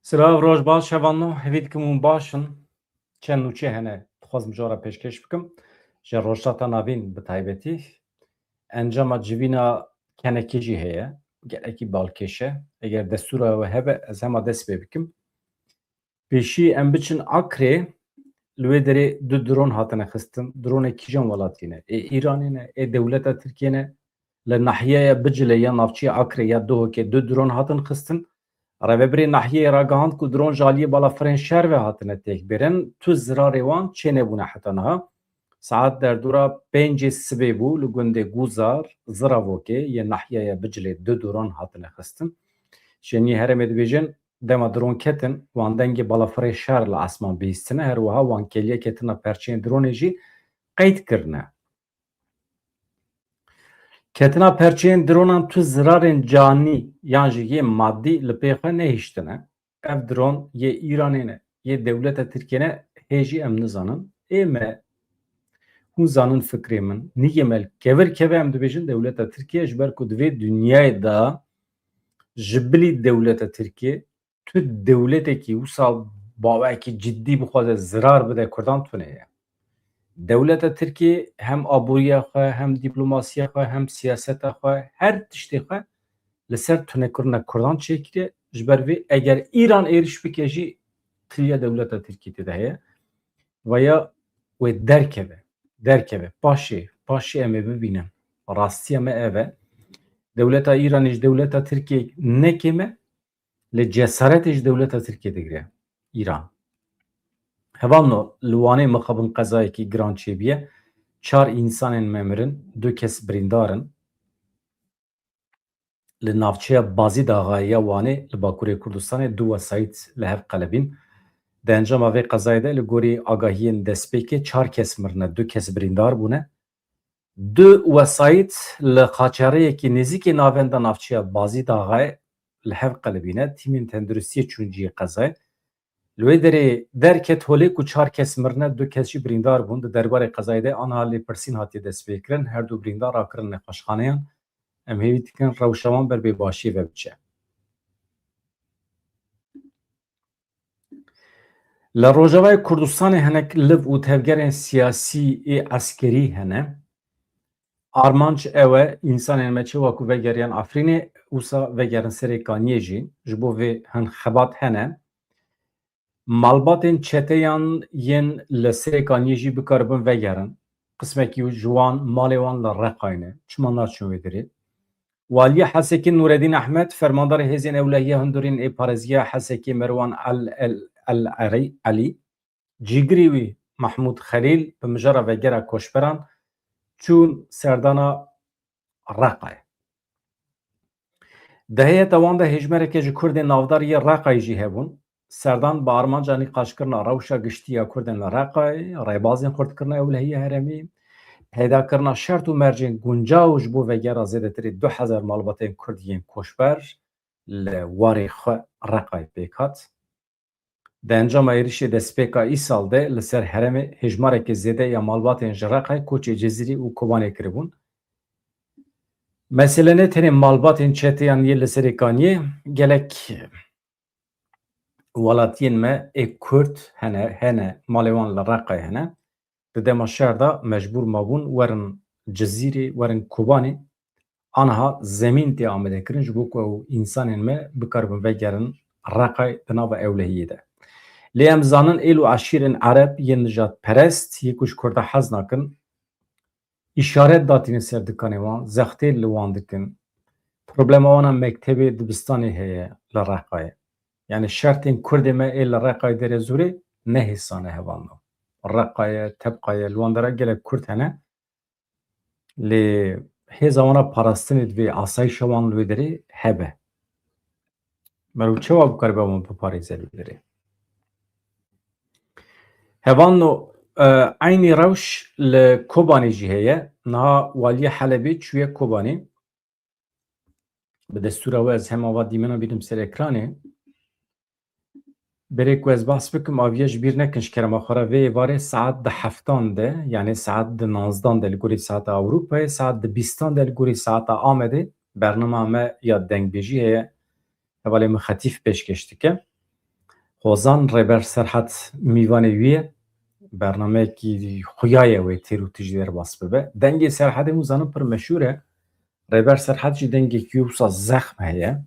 Sıra roj baş şevanno hevit kimun başın çen nûçe hene dixwazim jara pêşkêş bikim ji rojhata navîn bi taybetî encama civîna KNKê jî heye gelekî balkêş e eger destûra we hebe ez hema dest pê bikim pêşî em biçin Akrê li wê derê du dron hatine xistin dronê kîjan welatî ne Îranê ne dewleta Tirkiye ne li nahiyeya Bicilê ya navçeya Akrê ya Duhokê du dron hatin xistin Revebirê nahiyê ragihand ku dron ji aliyê balafirên şer ve hatine têkbirin tu zirarê wan çê nebûne heta niha saet derdora pêncê sibê bû li gundê Guzar Ziravokê yê nahiyeya Bicilê du dron hatine xistin şeniyê herêmê dibêjin dema dron ketin wan dengê balafirê şer li esman bihîstine her wiha wan kêliye ketina perçeyên dronê jî qeyd kirine. Ketina perçeyên dronan tu zirarên canî yan jî yê maddî li pê xwe nehîştine. Ev dron yê Îranê ne yê dewleta Tirkiye ne hê jî em nizanin. Me hûn zanin fikrê min nîyê me kevir keve em dibêjin dewleta Tirkiye ji ber ku divê dunyayê da ji bilî dewleta Tirkiye tu dewletekî wisa bawekî ciddî bixwaze zirar bide Kurdan tune ye. Dewleta Tirkiye hem aboriya xwe hem dîplomasiya xwe hem siyaseta xwe her tiştê xwe li ser tunekirina Kurdan çêkiriye ji ber vê eger Îran êriş bike jî tiliya dewleta Tirkiye tê de heye veya wê derkeve paşê em ê bibînin rastiya me ev e dewleta Îranê ji dewleta Tirkiye nekême li cesaretê ji dewleta Tirkiye digire Îran. Hevano li Wanê mixabin qezayekî giran çêbiye çar însanên me mirin du kes birîndarin li navçeya Bazî daxayiya Wanê li Bakurê Kurdistanê du wesayît li hev qelebîn di encama vê qezayê de li gorî agahiyên destpêkê çar kes mirine du kes birîndar bûne du wesayît li xaçareyekî nêzîkê navenda navçeya Bazî daxayê li hev qelebîne tîmên tenduristiyê çûnciyê qezayê li wê derê derket holê ku çar kes mirine du kes jî birîndar bûn di derbarê qezayê de aniha lêpirsîn hatiye destpêkirin her du birîndar rakirin nexweşxaneyan em hêvî dikin rewşa wan ber bêbaşiyê ve biçe. Li Rojavayê Kurdistanê hinek liv û tevgerên siyasî ê eskerî hene armanc ew e însanên me çawa ku vegeriyan Afrînê wisa vegerin serê kaniyê jî ji bo vê hin xebat hene malbatên çeteyan yên li serê kaniyê jî bikaribin vegerin qismekî ji wan malê wan li Reqayê ne çima naçin wê derê Waliya Hesekê Nûreddîn Ehmed fermandarê hêzên ewlehiya hundirên ê parêziya Hesekê Merwan Elî cîgirî wî Mahmûd Xelîl bi mijara vegera koçberan çûn serdana Reqayê. Di heyeta wan de hejmereke ji Kurdên navdar yê Reqayê jî hebûn serdan bi armanca nîqaşkirina rewşa giştî ya Kurdên li Reqayê rêbazên xurtkirina ewlehiya herêmî peydakirina şert û mercên guncaw ji bo vegera zêdetirî 2000 malbatên Kurd yên koçber li warê xwe Reqayê pêk hat. Di encama êrişê destpêka îsal de li ser herêmê hejmareke zêde ya malbatên ji Reqayê koçê Cezîrê û Kobanê kiribûn. Mesele ne tenê malbatên çeteyan yê li serê kaniyê gelek welatiyên me ê Kurd hene malê wan li Reqayê hene di dema şer da mecbûr mabûn werin Cezîrê werin Kobanê aniha zemîn tê amedekirin ji bo ku ew însanên me bikaribin vegerin Reqayê di nava ewlehiyê de. Lê em zanin êl û eşîrên Ereb yên nijadperest yê ku ji Kurda hez nakin îşaret datîne ser dikanê wan zextê li wan dikin problema wan a mektebê dibistanê heye li Reqayê yani şertên Kurdê me ê li Reqayê derê zûrê nehêsane hevano Reqayê Tebqayê li wan de re gelek Kurd hene lê hêza wan a parastinê divê asayîşa wan li wê derê hebe merû çawa bikaribe wan biparêze li wê derê hevano aynî rewş li Kobanê jî heye niha Waliya Helebê çûye Kobanê bi destûra we ez hema va dîmena bînim ser ekranê berê ku ez behs bikim aviye ji bîr nekin ji kerema xwe re vê êvarê saet di heftan de yani saet di nazdan de li gorî saeta Ewropayê saet di bîstan de li gorî saeta Amedê bername me ya dengbêjî heye hevalê min xetîf pêşkêş dike Hozan Reber Serhat Mîvanê wî ye bernameyekî xuya ye wê têr û tîj dêr bas bibe. Dengê Serhadê hûn zanin pir meşhûr e. Reber Serhat jî dengekî wisa zexm heye.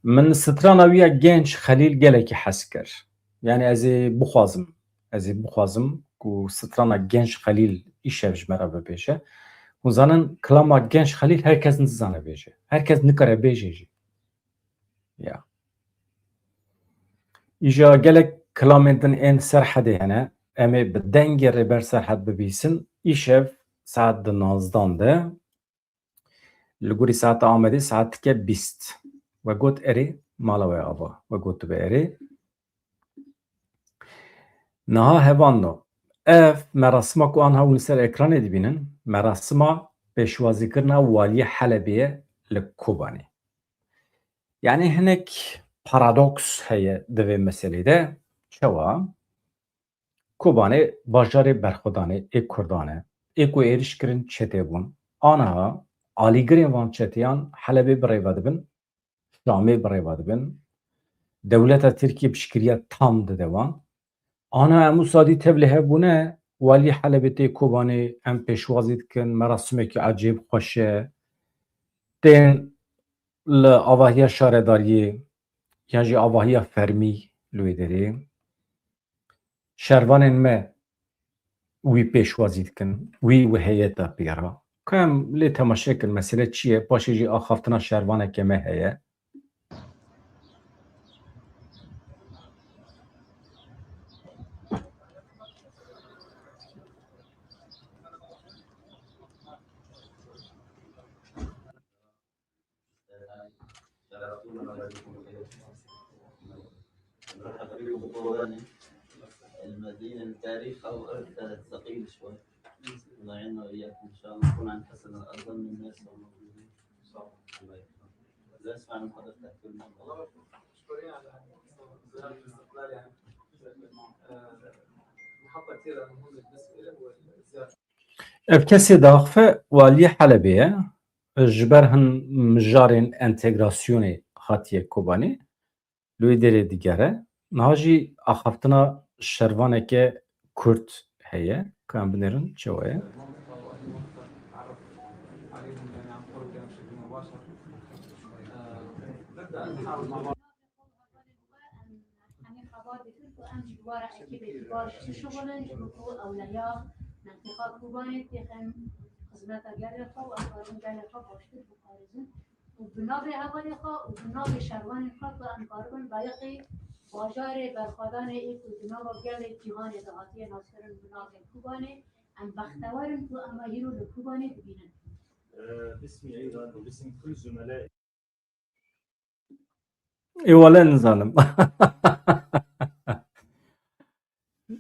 Min strana wî ya genç Xelîl gelekî hez kir. Yani ez ê bixwazim ku strana genç Xelîl îşev ji me re bibêje. Hûn zanin kilama genç Xelîl herkes nizane bêje. Herkes nikare bêje jî. Ya. Îja gelek kilamên din ên Serhedê hene. Em ê bi dengê Reber Serhet bibîsin. Îşev saet di 19 de li gorî saeta Amedê saetike 20. We got erê mala we ava. We gotibe erê. Niha hevano. Ev merasima ku an hewî li ser ekranê dibînin, merasima pêşwazîkirina Waliyê Helebêye li Kobanê. Yani hinek paradoks heye di vê meselê de. Çawa? Kobanê bajarê berxwedanê ê Kurdan e. Ê ku êriş kirin çetê bûn. Aniha alîgirên van çeteyan Helebê birêve dibin, Şamê birêve dibin. Dewleta Tirkiye piştgiriya tam dide wan. Ana em sadî tevlî hebûne Walî Helebê tê Kobanê em pêşwazî dikin merasimekî ecêb xweş e tên li avahiya şaredariyê yan jî avahiya fermî li wê derê şervanên me wî pêşwazî dikin wî û heyeta pêra ka em lê temaşe kin mesele çi ye paşê jî axaftina şervaneke me heye. مرحبا بكم كوباني المدينة التاريخ أو أرثها ثقيل شوي. الله يعيننا وإياكم إن شاء الله نكون عن حسن الظن من الناس والموجودين إن شاء الله. لا أسمع من حضرتك كلمة. والله مشكورين على زيارة الاستقلال يعني محطة كثير مهمة بالنسبة له والزيارة. Ev kesê daxwe Waliyê Helebê ye ji ber hin mijarên entegrasyonê hatiye Kobanê li wê derê digere. Niha jî axaftina şervaneke Kurd heye ka em binêrin çawa ye. وبناوی هوای خوا و بناوی شروان خوا که انکاربن بایقی باجار برخوادان ای که بناو گل جهان دهاتی ناصرن بناوی کوبانه ام بختوارن که اما هیرو لکوبانه ببینن. باسمي ايضا وباسم كل زملائي. Eyvallah nizanim.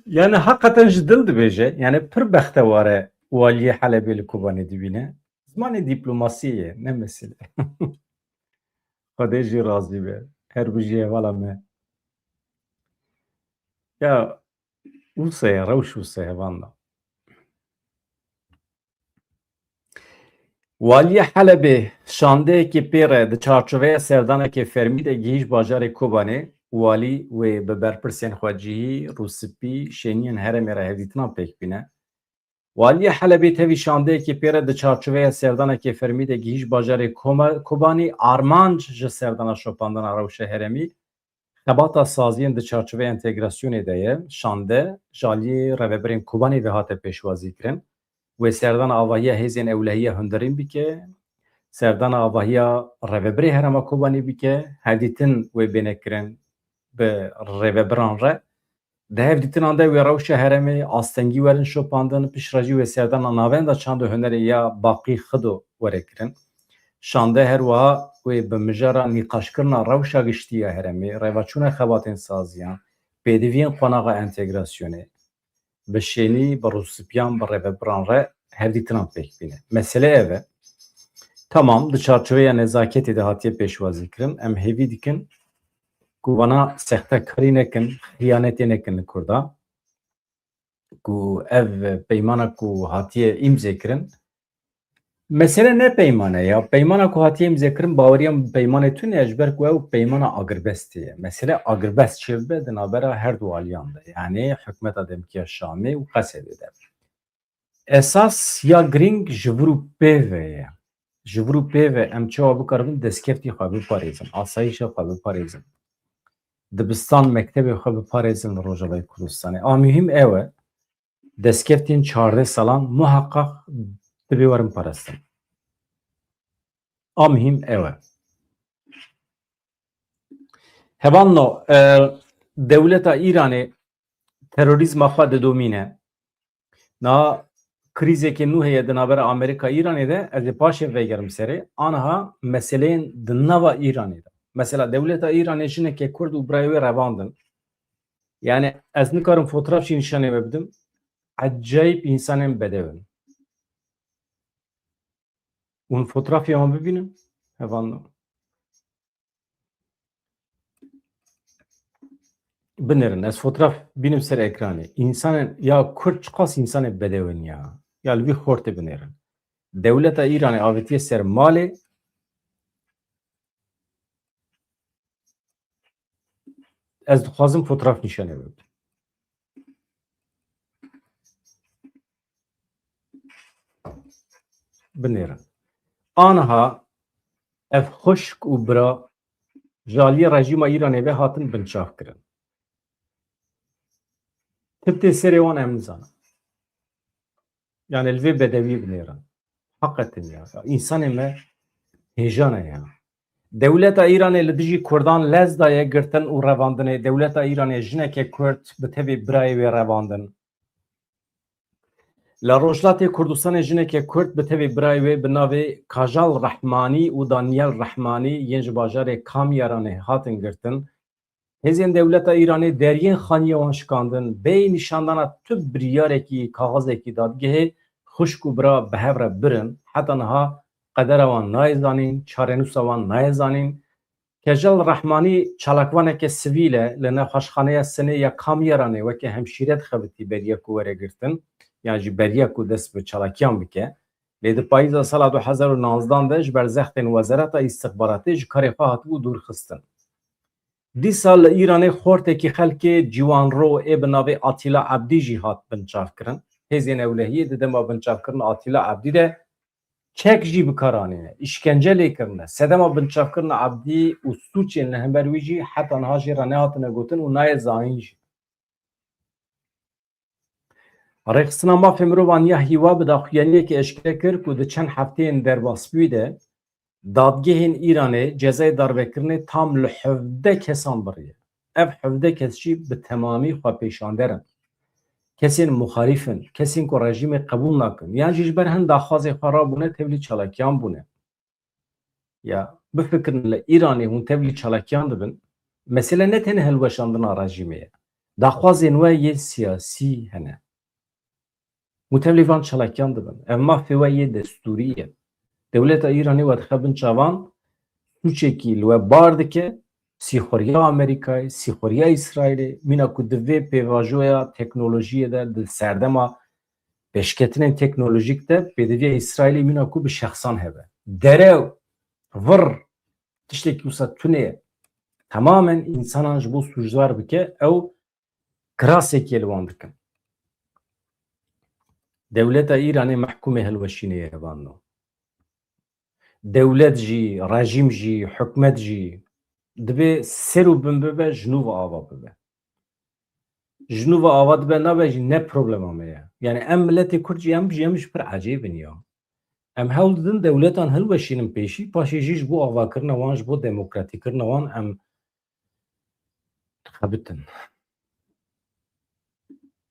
Yani hakikaten ji dil dibêje yani pir bextewar e Waliyê Helebê li Kobanê dibîne. Zimanê dîplomasiyê ye ne mesele. Xwedê jî razî be. Her bijî hevala me. Ya wisa ye rewş wisa ye valla. Waliyê Helebê şandeyekî pêr e di çarçoveya serdanekê fermî de gihîş bajarê Kobanê. Walî wê bi berpirsên xwecihî, rûspî, şeniyên herêmê re hevdîtinan pêk bîne. Waliyê Helebê tevî şandeyekî pêr e di çarçoveya serdanekê fermî de gihîş bajarê Kobanê armanc ji serdana şopandina rewşa herêmî xebata saziyên di çarçoveya entegrasyonê de ye. Şande ji aliyê rêveberên Kobanê ve hate pêşwazî kirin. Wê serdana avahiya hêzên ewlehiyê hundirîn bike, serdana avahiya rêveberê herêma Kobanê bike, hevdîtin wê bênekirin bi rêveberan re. Di hevdîtinan de wê rewşa herêmê astengî werin şopandin, piştre jî wê serdana navenda çand û hunerê ya baqî xido were kirin. Şande her wiha wê bi mijara nîqaşkirina rewşa giştî ya herêmê, rêveçûna xebatên saziyan, pêdiviyên qonaxa entegrasyonê, bi şenî, bi rûspiyan, bi rêveberan re hevdîtinan pêk bîne. Mesele ev e. Tamam, di çarçoveya nezaketê de hatiye pêşwazîkirin. Em hêvî dikin ku vana sextekarî nekin, xiyanetê nekin li Kurda. Ku ev peymana ku hatiye îmzê kirin Mesele ne peymane ya? Peymana ku hatiye imzekirın bawariyam peymane tune ejber ku ew peymana agirbestiye. Mesele agirbest çirbe di navbera her du aliyan de. Yani hükümeta Demkiya Şamê û Qesedê de. Esas ya giring ji vir û pêve ye. Ji vir û pêve em çawa bikaribin destkeftî xwe biparêzin, asayişa xwe biparêzin. Dibistan mektebê xwe biparêzin li Rojavayê Kurdistanê. A mühim ew e destkeftên 14 salan muhaqqaq dibe werin parastin. A mühim ew e. Hevanno devleta İranê terorîzma xwe didomîne. Na krîzeke nû heye di navbera Amerîka İranê de ez ê paşê vegerim serê aniha meseleyên di nava İranê de. Mesela devleta İranê jinekê Kurd û birayê wê revandin. Yani ez nikarim fotoğraf jî nîşanê ve bidim. Acayip insanên bedevin. Hûn fotoğrafê wan bibînin? Hevanno. Binerin. Ez fotoğraf bînim ser ekranê. İnsanên ya Kurd çiqas insanê bedevin ya. Ya li vî xortê binerin. Devleta İranê avêtiye ser malê ez dixwazim fotoğraf nîşanê ve bidim. Binêrin. Aniha ev xuşk û bira ji aliyê rejîma İranê ve hatin binçav kirin. Tibtê serê wan em nizanin. Yani li vê bedewî binêrin. Heqetin ya. İnsanê me hêjan e ya. Devleta İranê li dijî Kurdan lez daye girtin û revandinê. Devleta İranê jinekê Kurd bi tevê birayê wê revandin. Li Rojhilatê Kurdistanê jinekê Kurd bi tevê birayê wê bi navê Kajal Rehmanî û Daniel Rehmanî yên ji bajarê Kamyaranê hatin girtin. Hêzên Devleta İranê deriyên xaniya wan şikandin. Bê nîşandana tu biryarekî kaxezekî dadgehê xuşk û bira bi hev re birin. Heta niha qedera wan nayê çarenûsa wan nayê zanîn. Kajal Rehmanî çalakvaneke sivîl e li nav xweşxaneya Sinê ya Kamyaranê weke hemşîret xebitî beriya ku were girtin. Yani ji beriya ku dest bi çalakiyan bike. Lê di payîza sala 2019 de ji ber zextên Wezareta İstixbaratê ji karê xwe hatibû dûrxistin. Dîsa li İranê xortekî xelkê ciwanro ê bi navê Atîla Ebdî jî hat binçavkirin. Hêzên ewlehiyê di dema binçavkirina Atîla Ebdî de çek jî bikaranîne, işkence lêkirine, sedema binçavkirina Ebdî û sûçên li hember wî jî heta niha jê re nehatine gotin û nayê zanîn jî. Rêxistina mafê mirovan ya hîwa bi daxuyaniyekê eşkere kir ku di çend hefteyên derbasbûyî de dadgehên İranê cezayê darvekirinê tam li 17 kesan biriye. Ev 17 kes jî bi temamî xwepêşanderin. Kesên muxalîfin, kesên ku rejîmê qebûl nakin, yan jî ji ber hin daxwazê xwe rabûne tevlî çalakiyan bûne. Ya bifikirin li İranê hûn tevlî çalakiyan dibin, mesele ne tenê hilweşandina rejîmê ye. Daxwazên we yê siyasî hene. Hûn tevlî van çalakiyan dibin. Ev mafê we yê destûrî ye. Devleta İranê we dixe bin çavan sûçekî li we bar dike, sîxuriya Amerîkayê, sîxuriya İsraîlê, mîna ku divê pêvajoya teknolojiyê de di serdema pêşketinên teknolojîk de pêdiviya İsraîlê mîna ku bi şexsan hebe. Derew, vir, tiştekî wisa tune ye. Tamamen insanan ji bo sûcdar bike, ew kirasekê li wan dikin. Devleta İranê mehkûmê hilweşînê ye hevanno. Devlet jî, rejîm jî, hikûmet jî dibe ser û bin bibe ji nû ve ava bibe. Ji nû ve ava dibe nabe jî ne problema me ye. Yani em milletê Kurd jî em jî pir ecêbin ya. Em hewl didin dewletan hilweşînin pêşî, paşê jî ji bo avakirina wan, ji bo demokratîkirina wan em dixebitin.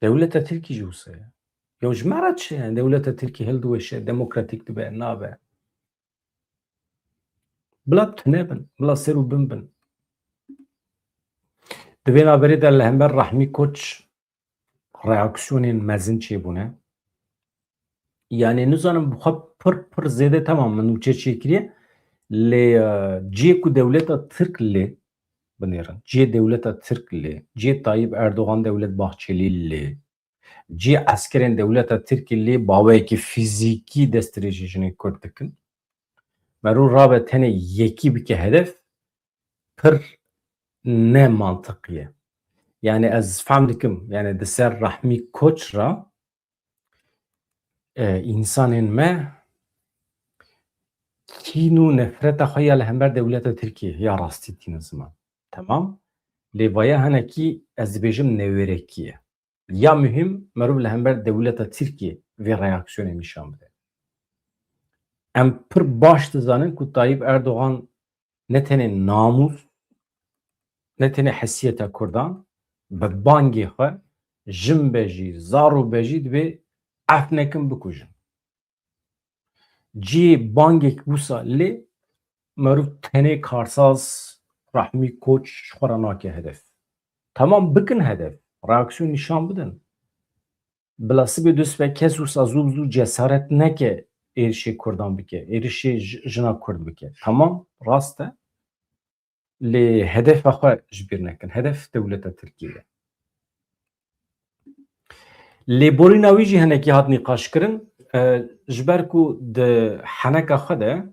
Dewleta Tirkî jî wisa ye. Ya ji me re çi ye? Dewleta Tirkî hildiweşe, demokratîk dibe, nabe. Bila tune bin, bila ser û bin bin. Di vê naberê de li hember Rahmî Koç reaksiyonên mezin çêbûne. Yani nizanim xwe pir zêde tamam min nûçe çêkiriye lê ciyê ku dewleta Tirk lê binêrin. Ciyê dewleta Tirk lê, ciyê Tayyip Erdogan dewlet Bahçelî lê, Cî eskerên dewleta Tirkiye lê baweyekî fîzîkî destirêjî jinê Kurd dikin. Merû rabe tenê yekî bike hedef pir ne mantıqî ye. Yani ez fehm dikim yani di ser Rahmî Koç ra însanên me kîn û nefreta xwe ya li hember dewleta Tirkiye ya rastî tînin ziman. Tamam? Lê vaya hinekî ez dibêjim newêrekî ye. Ya mühim merû li hember dewleta Tirkiye vê reaksiyonê nîşan bide. Em pir baş dizanin ku Tayyip Erdogan ne tenê namûs ne tenê hesiyeta Kurdan bi bangê xwe jin be jî zar û bejî divê ev nekin bikujin. Cî bangek wisa lê merû tenê karsaz Rahmî Koç xwe re nake hedef. Tamam bikin hedef. Reaksiyon nîşan bidin. Bila sibê dûspê kes wisa zû bi zû cesaret neke êrişê Kurdan bike. Êrişê jina Kurd bike. Tamam rast e. Lê hedefa xwe ji bîr nekin. Hedef dewleta Tirkiye ye. Lêborîna wî jî hinekî hat nîqaşkirin ji ber ku di heneka xwe de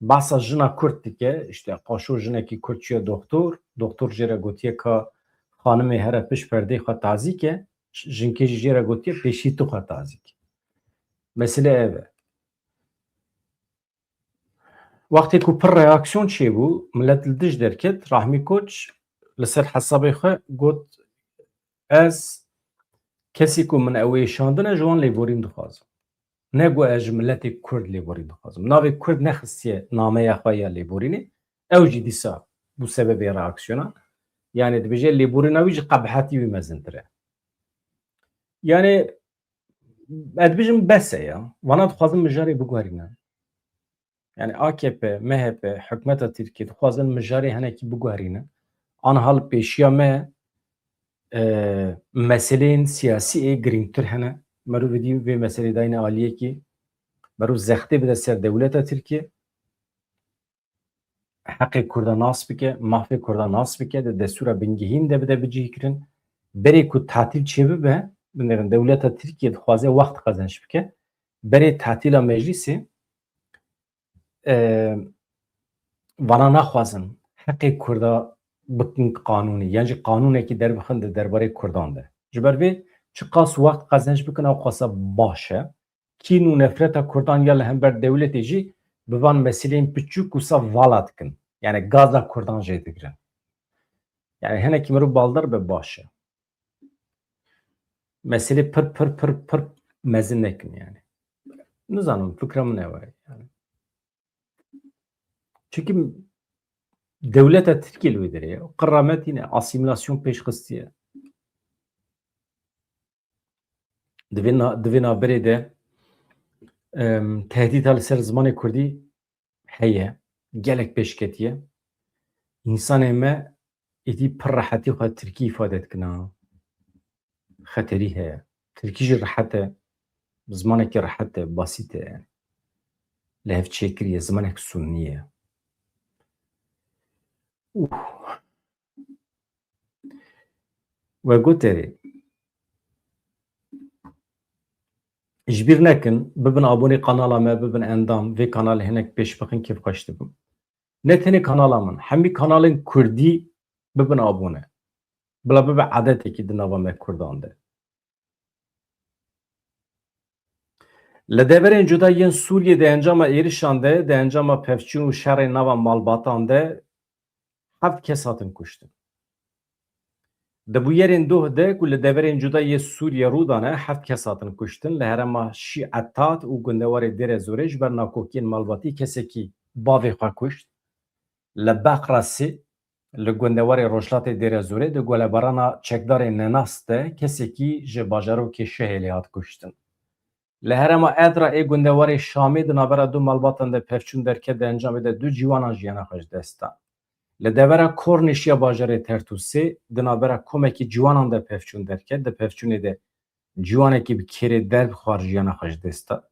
bahsa jina Kurd dike, işte qaşo jinekî Kurd çûye doktor, doktor jê re gotiye ka xanimê here piş perdeyê xwe tazîke, jinkê jî jê re gotiye pêşî tu xwe tazîke. Mesele ev e. Wextê ku pir reaksiyon çêbû, millet li dij derket, Rahmî Koç li ser hesabê xwe got ez kesî ku min ew ê şandine ji wan lêborîn dixwazim. Ne got ez ji milletê Kurd lêborî dixwazim. Navê Kurd nexistiye nameya xwe ya lêborînê, ew jî dîsa bû sebebê reaksiyona. Yani dibêje lêborîna wî ji qebhetî wî mezintir e. Yani ez dibêjim bes e ya. Wana dixwazin mijarê biguherîne. Yani AKP, MHP, hikûmeta Tirkiye dixwazin mijarê hinekî biguherîne. Aniha li pêşiya me meseleyên siyasî ê girîngtir hene. Merû vidî vê meselê dayîne aliyekî. Merû zextê bide ser dewleta Tirkiye. Heqê Kurda nas bike, mafê Kurda nas bike, di destûra bingehîn de bide bicihkirin. Berê ku tatil çêbibe, binêrin dewleta Tirkiye dixwaze wext qezenç bike. Berê tatîla meclîsê vana naxwazin heqê Kurda bikin qanûnî, yan jî qanûnekî derbixin di derbarê Kurdan de. Ji ber vê çi qas wext qezenç bikin ew qasa baş e. Kîn û nefreta Kurdan ya li hember dewletê jî bi van meseleyên piçûk wisa vala dikin. Yani gaza Kurdan jê digirin. Yani hinekî mirov baldar be baş e. Meselê pir mezin nekin yani. Nizanim fikra min ew e yani. Çünkü devleta Tirkiye li wê derê ye. Qiramet yine asimilasyon pêşxistiye. Di vê navberê de tehdîta li ser zimanê Kurdî heye. Gelek pêşketiye. İnsanê me êdî pir rehetî xwe Tirkî îfade dikin ha. Xeterî heye. Tirkî jî rehet e. Zimanekî rehet e, basît e yani. Li hev çêkiriye, zimanek sunnî ye. We goterê ji bîr nekin, bibin abonê kanala me, bibin endam, vê kanalê hinek pêş bixin kêf xweş dikim. Ne tenê kanala min, hemî kanalên Kurdî bibin abone. Bila bibe edetekî di nava me Kurdan de. Li deverên cuda yên Sûriyê di encama êrişan de, di encama pevçûn û şerê nava malbatan de heft kes hatin kuştin. Di bûyerên doh de ku li deverên cuda yê Sûriye rûdane heft kes hatin kuştin li herema Şî Ettat û gundewarê Dêre Zorê ji ber nakokiyên malbatî kesekî bavê xwe kuşt. Li Beqrasê li gundewarê Rojhilatê Dêre Zorê di golebarana çekdarê Nenas de kesekî ji bajarokê Şehêlê hat kuştin. Li herema Edra ê gundewarê Şamê di navbera du malbatan de pevçûn derket de encamê de du cîwanan jiyana xwe ji dest dan. Li devera Kornişiya bajarê Tertûsê di navbera komekî cîwanan de pevçûn derket, di pevçûnê de cîwanekî bi kêrê derbixwar jiyana xwe ji dest da.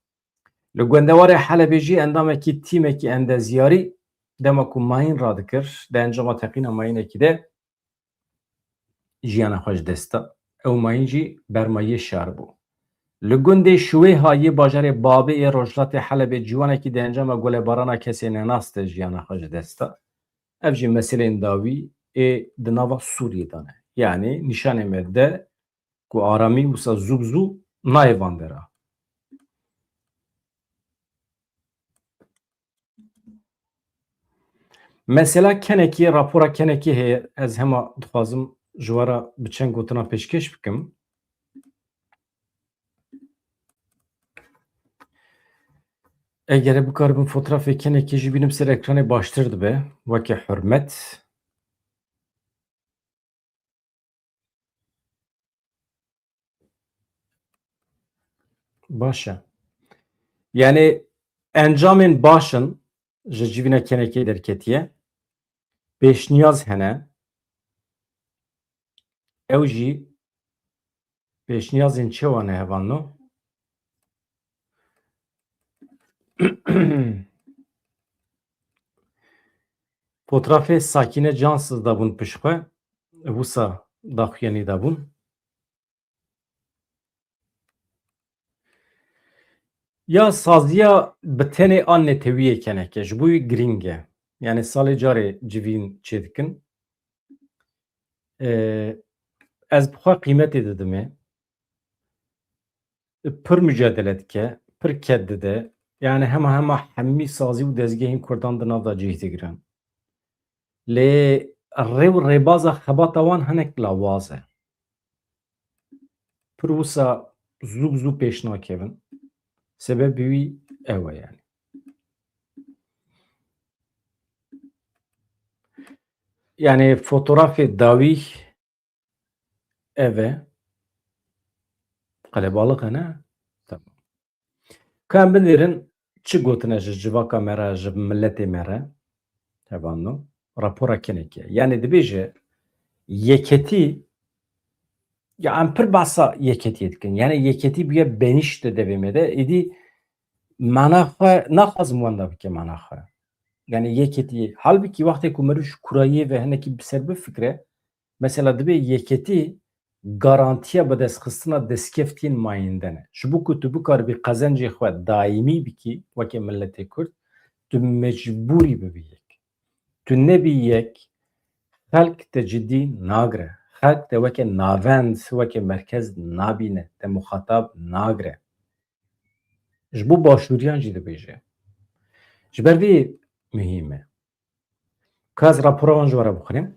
Li gundewarê Helebê jî endamekî tîmekî endezyarî dema ku mayîn radikir, di encama teqîna mayînekî de jiyana xwe ji dest da. ew mayîn jî bermayî şer bû. Li gundê şûwê hayê bajarê Babê ê Rojhilatê Helebê ciwanekî di encama golêbarana kesên nenas de jiyana xwe ji dest da. Ev jî meselên dawî ê di nava Sûriyê de ne. Yani nîşanê me de ku aramî wisa zû bi zû nayê van dera. Mesela KNKê rapora KNKê heye ez hema dixwazim ji wara bi çend gotina pêşkêş bikim. Eger bikaribim fotoğrafê KNKê jî bînim ser ekranê baştir dibe wekî hürmet. Baş e. Yani encamên baş in ji civîna KNKê derketiye. Pêşniyaz hene. Ew jî pêşniyazên çawa ne hevan no? Fotoğrafê Sakîne Cansız dabûn pişxwe. Wisa daxuyanî dabûn. Ya saziya bi tenê an netewiyê KNKê ji bo wî giring e. Yani salê carê civîn çê dikin. Ez bi xwe qîmetê didimê. Pir mücadele dike, pir ket dide. Yani hema hemî sazî û dezgehên Kurdan di nav da cih digirin. Lê rêw û rêbaza xebata wan hinek lawaz e. Pir wisa zû bi zû pêş nakevin. Sebebê wî ew e yani. Yani fotoğrafê dawî ev e. Qelebalık e ne? Tamam. Kan binêrin çi gotine ji civaka me re ji milletê me re hevan no? Rapora KNKê. Yani dibêje yeketî ya em pir behsa yeketiyê dikin. Yani yeketî bûye benîş di devê me de êdî mena xwe naxwazim wan da bike mena xwe. Yani yeketî halbikî wextê ku mirov ji kurayiyê ve hinekî bi ser bifikire mesela dibe yeketî garantiya bidestxistina destkeftiyên mayîn de ne. Ji bo ku tu bikaribî qezencê xwe daîmî bikî wekî milletê Kurd tu mecbûrî bibî yek. Tu nebî yek xelk te cidî nagire. Xelk te weke navend weke merkez nabîne te muxatab nagire. Ji bo başûriyan jî dibêje. Ji ber vê mühîm e. Ka ez rapora wan ji were bixwînim.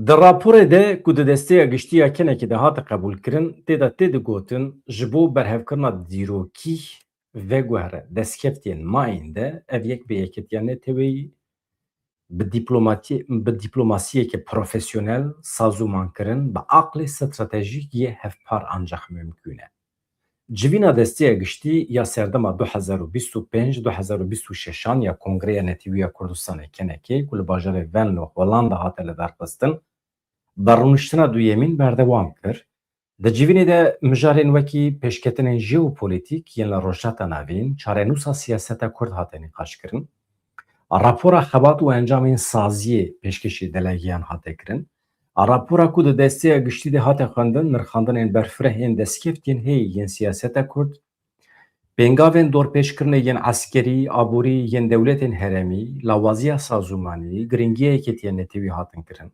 Di raporê de ku di desteya giştî ya KNKê de hate qebûlkirin tê de tê digotin ji bo berhevkirina dîrokî veguhere destkeftiyên mayîn de ev yek bêyeketiya neteweyî bi dîplomasiyekî profesyonel sazûmankirin bi aqlê stratejîk yê hevpar ancak mümkün e. Civîna desteya giştî ya serdema 2025-2026 ya Kongreya Netewî ya Kurdistanê KNKê ku li bajarê Venlo Hollanda hate lidarxistin berrûniştina duyemîn berdewam kir. Di civînê de mijarên wekî pêşketinên jeopolîtîk yên li rojhilata navîn çarenûsa siyaseta Kurd hate nîqaşkirin. Rapora xebat û encamên saziyê pêşkêşî delegiyan hate kirin. Rapora ku di desteya giştî de hate xwendin nirxandinên berfireh ên destkeftiyên hêyî yên siyaseta Kurd, pêngavên dorpêşkirinê yên eskerî, aborî yên dewletên herêmî, lawaziya sazûmanî, giringiya yeketiya netewî hatin kirin.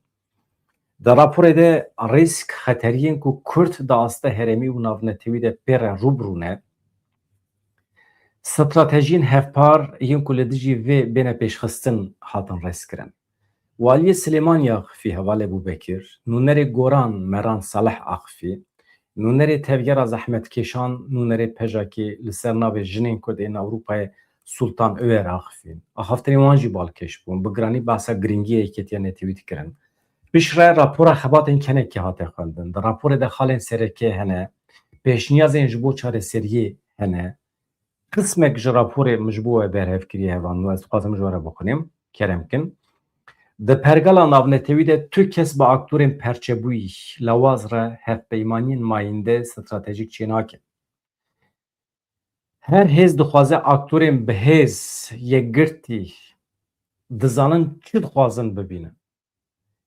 Di raporê de rîsk xeteriyên ku Kurd di asta herêmî û navnetewî de pê re rûbirûne, stratejiyên hevpar yên ku li dijî vê bêne pêşxistin hatin rêzkirin. Waliyê Silêmaniya Axifî hevalê Bûbekir, nûnerê Goran Meran Saleh Axifî, nûnerê tevgera zehmetkêşan nûnerê Pejakê li ser navê jinên Kurd ên Ewropayê Sultan Ömer Axifî. Axaftinên wan jî balkêş bûn, bi giranî behsa giringiya yeketiya netewî dikirin. Piştre rapora xebatên KNKê hate xwendin. Di raporê de xalên sereke hene, pêşniyazên ji bo çareseriyê hene. Qismek ji raporê min ji bo we berhevkiriye hevan ez dixwazim ji were bixwînim, kerem bikin. Di pergala navnetewî de tu kes bi aktorên perçebûyî lawaz re hevpeymaniyên mayîn de stratejîk çê nake. her hêz dixwaze aktörên bi hêz yekgirtî dizanin çi dixwazin bibînin.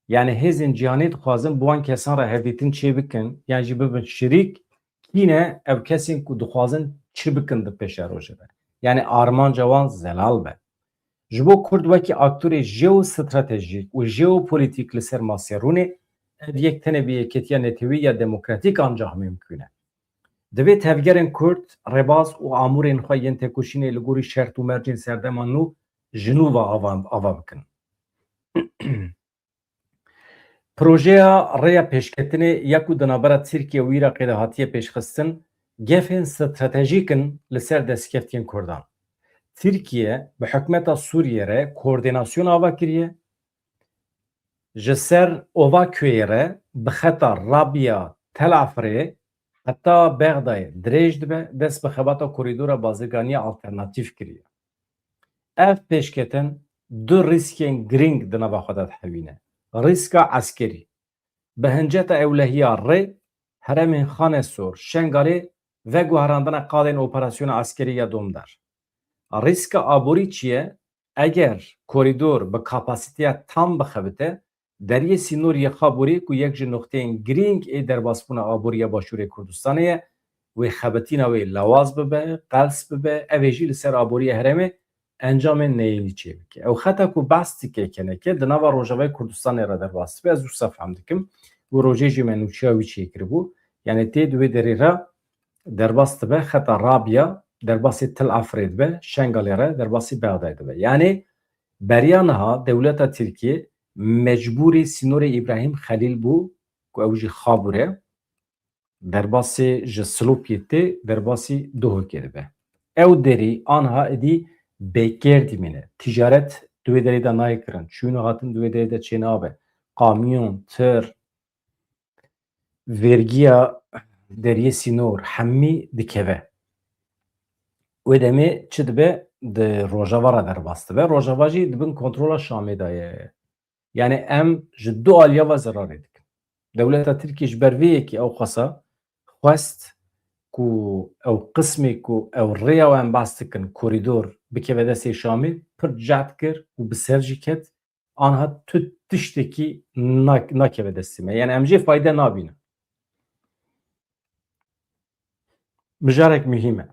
Yani hêzên cîhanê dixwazin bi wan kesan re hevdîtin çê bikin yan jî bibin şerîk yine ev kesên ku dixwazin çi bikin di pêşa rojê ve. Yani armanca wan zelal be. Ji bo Kurd wekî aktörê jeostratejîk û jeopolîtîk li ser masê Rûnê ev yek tenê bi yekîtiya netewî ya demokratîk ancak mümkün e. Divê tevgerên Kurd rebaz û amûrên xwe yên têkoşînê li gorî şert û mercên serdeman nû ji nû ve ava bikin. Projeya rêya pêşketinê ya ku di navbera Tirkiye û Iraqê de hatiye pêşxistin, gefên stratejîk in li ser destkeftiyên Kurdan. Tirkiye bi hikûmeta Sûriyê re koordînasyon ava kiriye, ji ser ova kuyê re bi xeta Rabia Tel Afrê heta Bexdayê dirêj dibe dest bi xebata korîdora bazirganiya alternatîv kiriye. Ev pêşketin du rîskên giring di nava xwe de dihewîne. Rîska eskerî. Bi hinceta ewlehiya rê, heremên Xanesor, Şengalê ve guherandina qadên operasyona eskerî ya Domdar. Rîska aborî çi ye? Eger korîdor bi kapasiteya tam bixebite, deriyê sînorî Xaborî ku yek ji noxteyên giring ê derbasbûna aboriya Başûrê Kurdistanê ye, wê xebitîna wê lawaz bibe, qels bibe, ev ê jî li ser aboriya herêmê encamên neyînî çê bike. Ew xeta ku behs dike KNKê di nava Rojavayê Kurdistanê re derbas dibe, ez wisa fehm dikim. Bu rojê jî me nûçiya wî çêkiribû. Yani tê di wê derê re derbas dibe xeta Rabia derbasê Tel Afrê dibe, Şengalê re derbasî Bexdayê dibe. Yani beriya niha dewleta Tirkiye mecbûrî sînorê İbrahim Xelîl bû ku ew jî Xabûr e, derbasê ji Silopiyê tê derbasî Duhokê dibe. Ew derî aniha êdî bêkêr dîmîne. Ticaret di wê derê de nayê kirin. Çûyîn hatin di wê derê de çê nabe. Kamyon, tir, vergiya deriyê sînor hemî dikeve. Wê demê çi dibe di Rojava re derbas dibe. Rojava jî dibin kontrola Şamê de ye. Yani em ji du aliya ve zerarê dikin. Dewleta Tirkiye ji ber vê yekî ew xwesa xwest ku ew qismê ku ew rêya we em behs dikin korîdor bikeve destê Şamê pir cehd kir û bi sev jî ket aniha tu tiştekî nakeve destê me. Yani em jê fayde nabînin. Mijarek mühim e.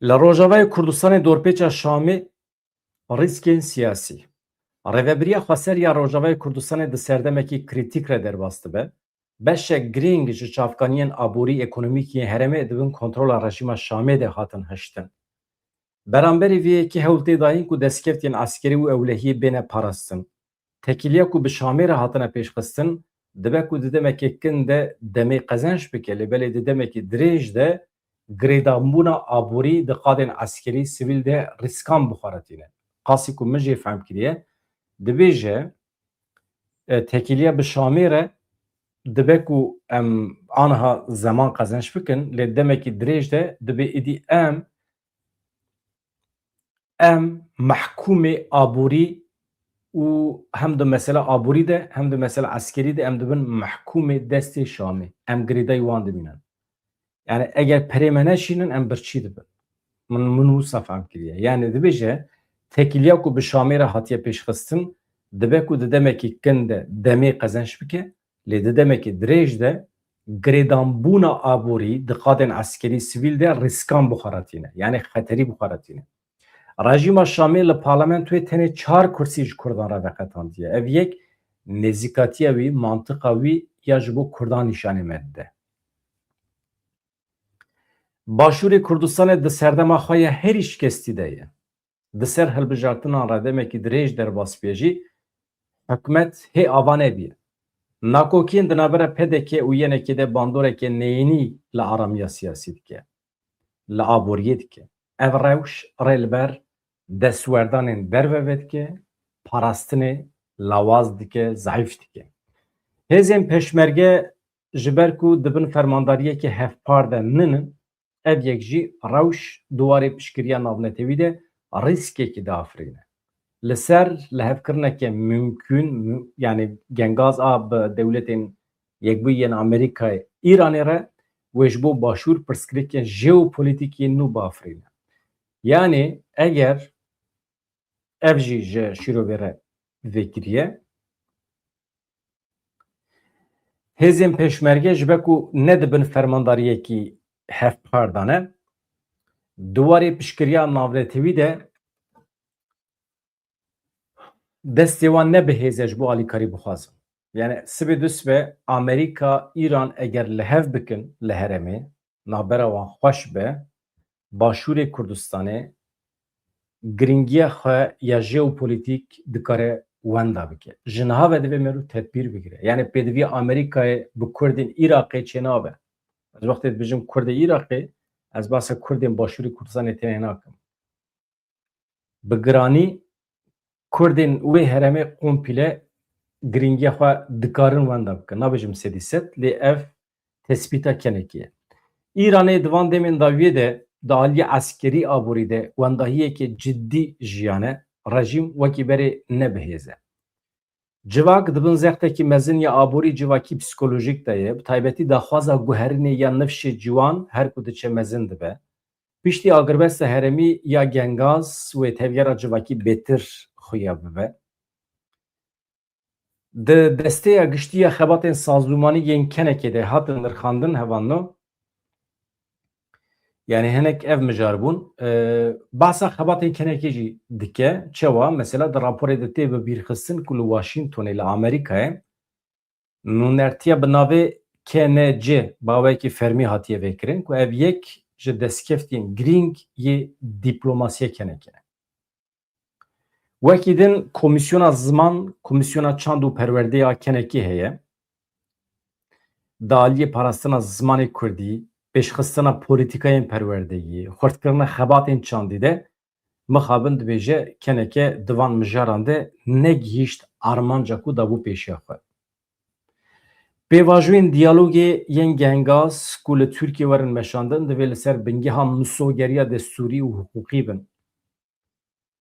Li Rojavayê Kurdistanê dorpêça Şamê rîskên siyasî. Rêveberiya Xweseriya Rojavayê Kurdistanê di serdemekî krîtîk re derbas dibe. Beşek giring ji çavkaniyên aborî ekonomîkî herêmê dibin kontrola rejîma Şamê de hatin hiştin. Beramberî vê yekî hewltê dayîn ku destkeftiyên eskerî û ewlehiyê bêne parastin. Tekiliya ku bi Şamê re hatine pêşxistin, dibe ku di demekê kin de demê qezenç bike lêbelê di demekî dirêj de girêdanbûna aborî di qadên eskerî sivîl de rîskan bixwaretîne. Qasî ku min jê fehm kiriye, dibêje tekiliya bi Şamê re dibe ku em aniha zeman qezenç bikin lê demekî dirêj de dibe êdî em mehkûmê aborî û hem di mesela aborî de hem di mesela eskerî de em dibin mehkûmê destê Şamê. Em girêdayî wan dimînin. Yani eger perê me neşînin em birçî dibin. Min wisa fehm kiriye. Yani dibêje tekiliya ku bi Şamê re hatiye pêşxistin dibe ku di demekî kin de demê qezenç bike lê di demekî dirêj de girêdanbûna aborî di qadên eskerî sivîl de rîskan bixwaretîne. Yani xeterî bixwaretîne. Rejîma Şamê li parlamentoyê tenê 4 kursî ji Kurdan re veqetandiye. Ev yek nêzîkatiya wî, mantıqa wî ya ji bo Kurdan nîşanê me dide. Başûrê Kurdistanê di serdema xwe ya herî şikestî de ye. Di ser hilbijartinan re demekî dirêj derbas bê jî hikûmet hê ava nebîye. Nakokiyên di navbera PDK û yenekê de bandoreke neyînî li aramiya siyasî dike. Li aboriyê dike. Ev rewş rê li ber destwerdanên derve ve dike, parastinê lawaz dike, zayıf dike. Hêzên peşmerge ji ber ku dibin fermandariyekê hevpar de ninin, ev yek jî rewş duwarê piştgiriya navnetewî de rîskekî diafirîne. Li ser lihevkirineke mümkün yani gengaz a bi dewletên Yek bu yen Amerika'yı İran'ı re ve ji bo başûr pirsgirêkên jeopolitîkê nû bafirîne. Yani eğer ev jî ji şîrovê re vekiriye hêzên pêşmerge ji be ku nedibin fermandariyekî hevpardane duwarê piştgiriya navdetewî de destê wan nebihêze ji bo alîkarî bixwazin. Yani sibê du sibe Amerika, İran eger li hev bikin li herêmê navbera wan xweş be Başûrê Kurdistanê giringiya xwe ya jeopolîtîk dikare wenda bike. Ji niha ve divê merû tedbîr bigire. Yani pêdivî Amerîkayê bi Kurdên Iraqê çênabe. Ez wextê dibêjim Kurdê Iraqê ez bahsa Kurdên Başûrê Kurdistanê tenê nakim. Bi giranî Kurdên wê herêmê komple giringiya xwe dikarin wenda bikin. Nabêjim sedî sed lê ev tespîta KNKê ye. İranê di van demên dawiyê de di aliyê eskerî aborî de wendahiyekê ciddî jiyane rejîm wekî berê nebihêze. Civak dibin zextekî mezin ya aborî civakî psikolojîk de ye bi taybetî daxwaza guherînê ya nifşê ciwan her ku diçe mezin dibe. Piştî agirbesta herêmî ya gengaz wê tevgera civakî bêtir xuya bibe. Di desteya giştî ya xebatên sazûmanî yên KNKê de hatin nirxandin hevanno yani hinek ev mijar bûn bahsa xebatên KNKê jî dike çawa mesela di raporê de tê bibîrxistin ku li Washingtonê li Amerîkayê nûnertiya bi navê KNC bawekî fermî hatiye vêkirin ku ev yek ji destkeftiyên girîng yê dîplomasiya KNKê. Wekî din Komîsyona Ziman, Komîsyona Çand û Perwerdeya KNKê heye. Di aliyê parastina zimanê Kurdî, pêşxistina polîtikayên perwerdeyî, xurtkirina xebatên çandî de mixabin dibêje KNKê di van mijaran de negihîşt armanca ku dabû pêşiya xwe. Pêvajiyên diyalogê yên gengaz ku li Tirkiye werin meşandin divê li ser bingeha misogeriya destûrî û hiqûqî bin.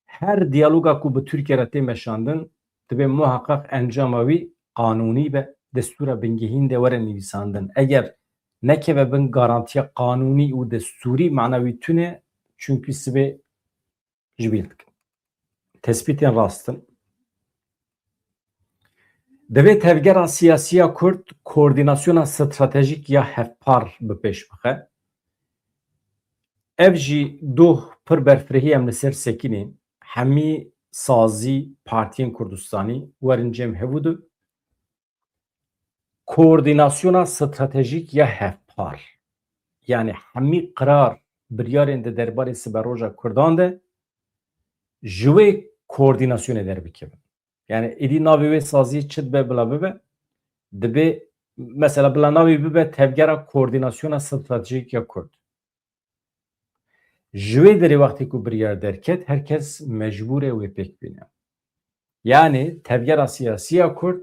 Her diyaloga ku bi Tirkiye re tê meşandin divê muheqeq encama wî qanûnî be, destûra bingehîn de were nivîsandin. Eger nekeve bin garantiya qanûnî û destûrî mana wî tune çünkü sibê ji bîr dikin. Tespîtên rastin divê tevgera siyasiya Kurd koordinasyona stratejîk ya hevpar bi pêş bixe. Ev jî doh pir berfirehî em li ser sekînê hemî sazî partiyên Kurdistanî werin cem hebûdû koordinasyona stratejîk ya hevpar yani hemî qirar biryarên di derbarê siberoja Kurdan de ji wê koordinasyonê derbikevin. Yani êdî navê wê saziyê çi dibe bila bibe dibe mesela bila navê bibe tevgera koordinasyona stratejîk ya Kurd. Ji wê derê wextê ku biryar derket herkes mecbûr e wê pêk bîne. Yani tevgera siyasiya Kurd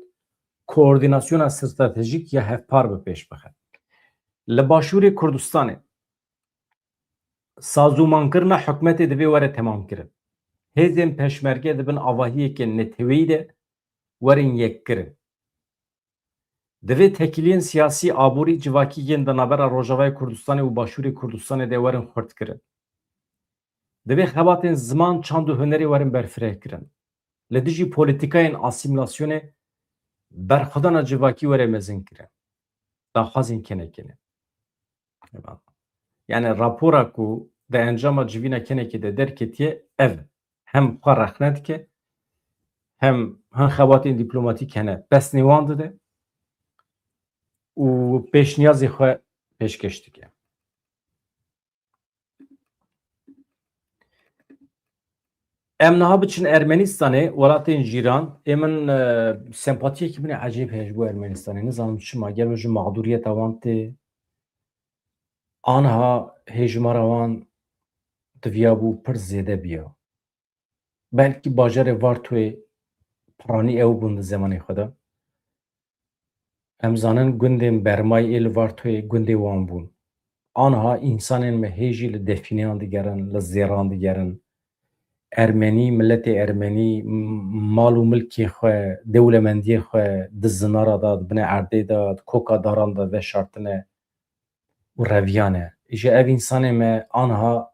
koordinasyona stratejîk ya hevpar bi pêş bixe. Li Başûrê Kurdistanê sazûmankirina hikûmetê divê were temamkirin. Hêzên peşmerge dibin avahiyekê netewî de werin yekkirin. Divê tekiliyên siyasî aborî civakî yên di navbera Rojavayê Kurdistanê û Başûrê Kurdistanê de werin xurtkirin. Divê xebatên ziman, çand û hunerê werin berfirehkirin. Li dijî polîtikayên asîmilasyonê berxwedana civakî were mezin kirin. Daxwazên KNKê ne. Yani rapora ku di encama civîna KNKê de derketiye ev hem xwe rexne dike hem hin xebatên dîplomatîk hene bes nêwan dide û pêşniyazê xwe pêşkeş dike. Em niha biçin Ermenistanê welatên jîran ê min sempatiyekî min ê ecêb heye ji bo Ermenistanê nizanim çima gelo ji mağduriyeta wan tê aniha hêjimara wan diviyabû pir zêde biya. Belkî bajarê Vartoyê piranî ew bûn di zemanê xwe de. Em zanin gundên Bermayê ê li Vartoyê gundê wan bûn. Aniha însanên me hêjî li defîneyan digerin, li zêran digerin. Ermenî, milletê Ermenî mal û milkê xwe, dewlemendiyê xwe di zinara da, di binê erdê da, di koka daran da veşartine û reviyan e. Ji ev însanê me aniha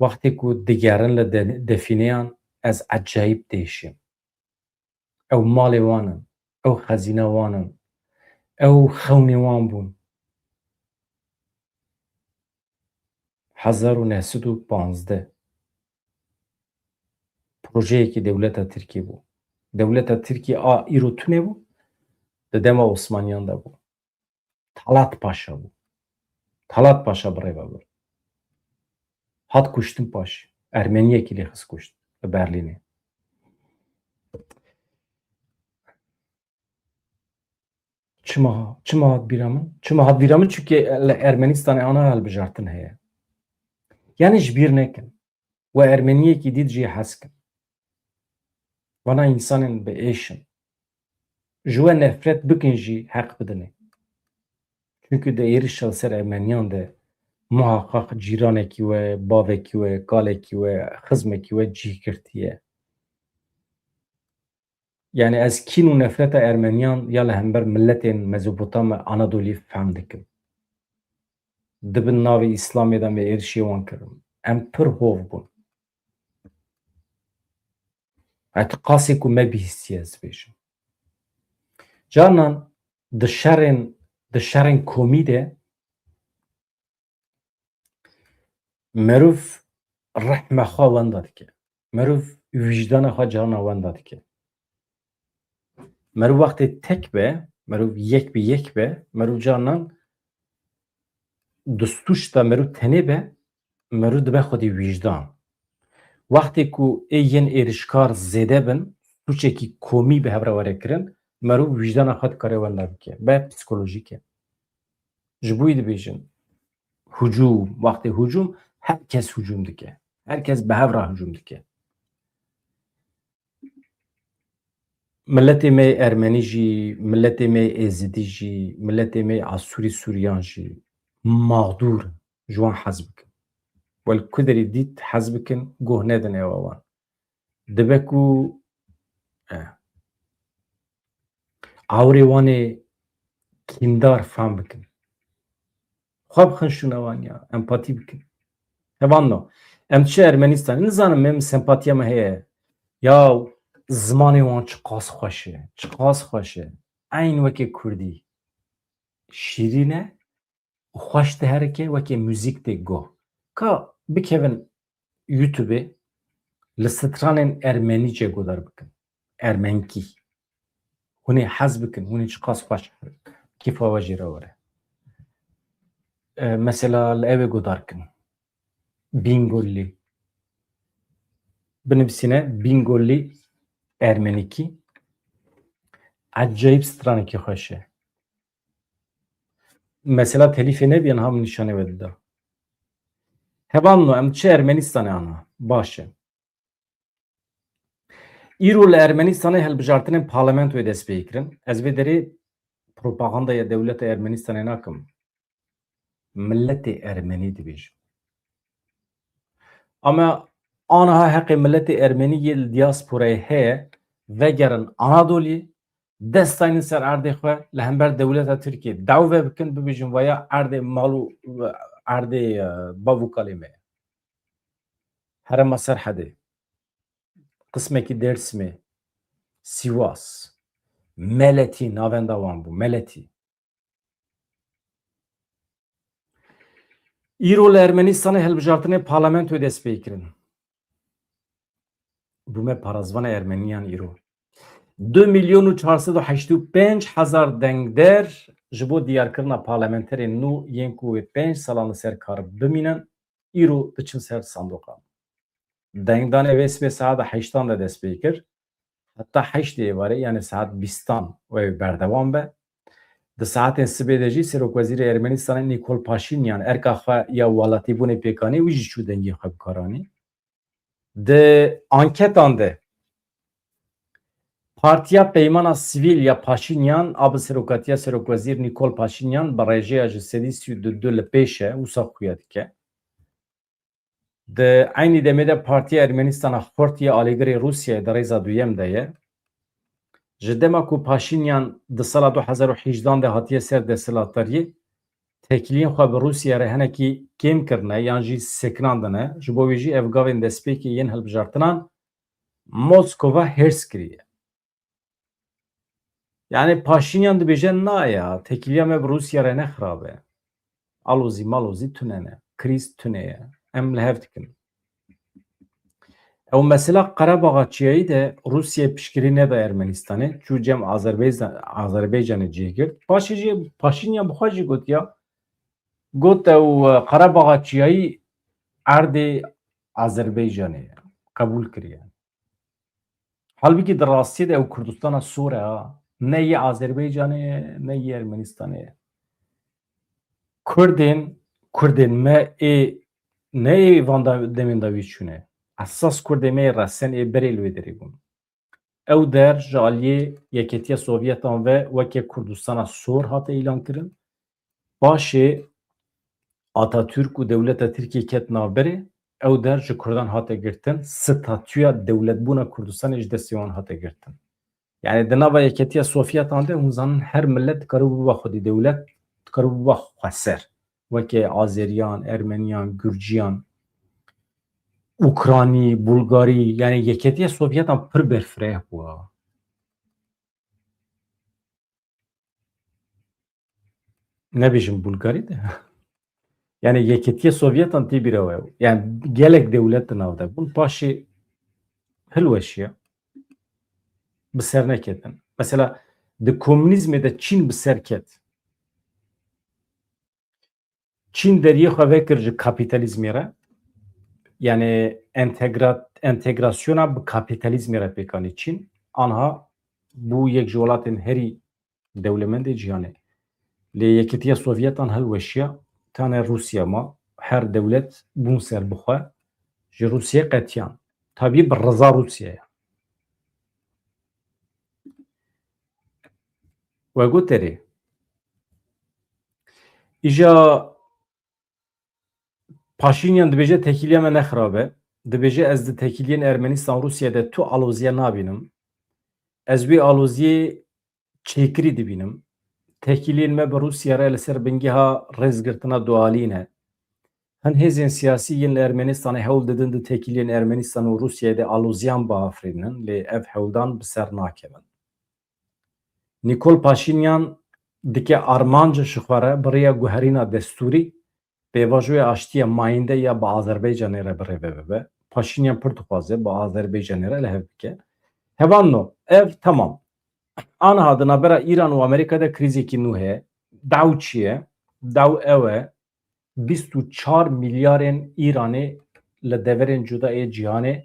wextê ku digerin li defîneyan ez ecayîb diêşim. Ew malê wan in, ew xezîne wan in, ew xewnê wan bûn. 1915 projeyekî dewleta Tirkiye bû. Dewleta Tirkiye a îro tunê bû, di dema Osmaniyan de bû. Talat Paşa bû. Talat Paşa birêve bir. Hat kuştin paşê. Ermeniyekî lê xist kuştin li Berlînê. Çima hat bîra min? Çima hat bîra min çünkü li Ermenistanê ana hilbijartin heye. Yani ji bîr nekin. We Ermeniyekî dît jî hez kin. Vana însanên biêşin. Ji we nefret bikin jî heq bidinê. Çünkü di êrişa li ser Ermeniyan de muhaqqaq cîranekî we, bavekî we, kalekî we, xizmekî we cih girtiye. Yani ez kîn û nefreta Ermeniyan ya li hember milletên Mezopotamya Anadolî fehm dikim. Dibin navê İslamê de me êrişî wan kirin. Em pir hov bûn. Heti qasê ku me bîhîstiye ez dibêjim. Canan di şerên komî de merov rehme xwe wenda dike. Merov wîjdana xwe carna wenda dike. Merov wextê tek be, merov yek bi yek be, merov canan di stûş de merov tenê be, merov dibe xwedî wîjdan. Wextê ku ê yên êrişkar zêde bin, stûçekî komî bi hev re were kirin, merov wîjdana xwe dikare wenda bike. Be psikolojîk e. Ji bo dibêjin hücum, wextê hücum, herkes hücum dike. Herkes bi hev re hücum dike. Milletê me Ermenî jî, milletê me Êzidî jî, milletê me Asûrî Sûriyan jî mağdûr ji wan hez bikin. Wel ku derê dît hez bikin, goh nedin êva wan. Dibe ku awrê wanê kîndar fehm bikin. Xwe bixin şûna wan ya, empatî bikin. Hevan no. Em çi Ermenistanê nizanim me sempatiya me heye. Ya zimanê wan çi qas xweş e, çi qas xweş e. Eyn wekî Kurdî. Şîrîn e, xweş diherike wekî müzik tê goh. Ka bikevin YouTube'ê li stranên Ermenîce godar bikin. Ermenkî. Hûnê hez bikin, hûnê çi qas xweş e. Kêfa we jê re were. Mesela li evê godar kin. Bîngollî. Binivîsîne Bîngollî Ermenîkî. Ecayîb stranekî xweş e. Mesela telîfê nebiyan ham nîşanê we dida. Hevan no em çi Ermenistanê ana? Baş e. Îro li Ermenistanê hilbijartinên parlamentoyê dest pê kirin. Ez vê derê propagandaya dewleta Ermenistanê nakim. Milletê Ermenî dibêjim. Ama aniha heqê milletê Ermenî li diasporayê heye vegerin Anadolî destayînin ser erdê xwe li hember dewleta Tirkiye dew ve bikin bibêjin vaya erdê mal û erdê bav û kalê me ye. Herema Serhedê, qismekî Dêrsimê, Sîwas, Meletî navenda wan bû, Meletî. Îro li Ermenistanê hilbijartinê parlamentoyê dest pê kirin. Bûme parazvana Ermeniyan îro. 2.485.000 dengder ji bo diyarkirina parlamenterên nû yên ku 5 salan li ser kar bimînin îro diçin ser sandoqan. Dengdanê vê sibê saeta 8 de dest pê kir. Heta 8 êvarê yani saet 20 wê berdewam be. Di saetên sibê de jî Serokvezîrê Ermenistanê Nîkol Paşinyan erka xwe ya welatîbûnê pêkanî wî jî çû dengê xwe bikaranî. Di anketan de Partiya Peymana Sivîl ya Paşinyan a bi seroketiya Serokvezîr Nîkol Paşinyan bi rêjeya ji 302 li pêş e wisa xuya dike. De aynı demede Partiya Ermenistan'a xortiye aligirê Rusyayê de rêza duyem de ye. Ji dema ku Paşinyan di sala 2018 de hatiye ser desthilatdariyê, tekiliyên xwe bi Rusyayê re hinekî kêm kirine yan jî sekinandine, ji bo wê jî ev gavên destpêkê yên hilbijartinan Moskova hêrs kiriye. Yani Paşinyan dibêje na ya, tekiliya me bi Rusya re nexirabe. Alozî malozî tune ne. Krîz tune ye. Em li hev dikin. Ew mesela Qerebaxa Çiyayî de Rusyayê piştgirî neda Ermenistanê, çû cem Azerbaycanê cêgirt. Paşê jî Paşinyan bi xwe jî gotiya, got ew Qerebaxa Çiyayî erdê Azerbaycanê ye. Qebûl kiriye. Halbuki di rastiyê de ew Kurdistana Sûr e ha. Ne yê Azerbaycanê ye, ne yê Ermenistanê ye. Kurdên me ê ne ê van demên de wî çûne. Esas Kurdê me ê resen ê berê li wê derê bûn. Ew der ji aliyê Yeketiya Sovyetan ve weke Kurdistana Sûr hate îlan kirin. Başê Atatürk û dewleta Tirkiye ket navberê, ew der ji Kurdan hate girtin, statûya dewletbûna Kurdistanê ji destê wan hate girtin. Yani di nava Yeketiya Sovyetan de hûn zanin her millet dikarî biba xwedî dewlet, dikarî biba xweser. Weke Azeriyan, Ermeniyan, Gürciyan, Ukranî, Bulgarî, yani Yeketiya Sovyetan pir berfireh bû. Nebêjim Bulgarî de. Yani Yeketiya Sovyetan tê bîra we. Yani gelek dewlet di nav de bûn, paşê hilweşiye bi ser neketin. Mesela di komünîzmê de Çîn bi ser ket. Çîn deriyê xwe vekir ji kapîtalîzmê re, yani entegrasyona bi kapîtalîzmê re pêkanî Çîn, anha bû yek ji welatên herî dewlemendê cihanê. Lê Yeketiya Sovyetan hilweşiya, tane Rusya ma her dewlet bûn ser bi xwe ji Rusyayê qetiyan. Tabî bi rıza Rusyayê. We goterê îja Paşinyan dibêje tekiliya me nexirabe, dibêje ez di tekiliyên Ermenistan Rusyayê de tu aloziya nabînim. Ez wê aloziyê çêkirî dibînim. Tekiliyên me bi Rusya re li ser bingeha rêzgirtina dualî ne. Hin hêzên siyasî yên li Ermenistanê hewl didin di tekiliyên Ermenistan û Rusyayê de aloziyan biafirînin, lê ev hewldan bi ser nakevin. Nîkol Paşinyan dike armanca ji xwe re bi rêya guherîna destûrî pêvajoya aştiya mayînde ya bi Azerbaycanê re birêve bibe. Paşinyan pir dixwaze bi Azerbaycanê re li hev bike. Hevan no, ev temam. Aniha di navbera İran û Amerîka de krîzekî nû heye. Dew çi ye? Dew ew e 24 milyarên İranê li deverên cudayê cîhanê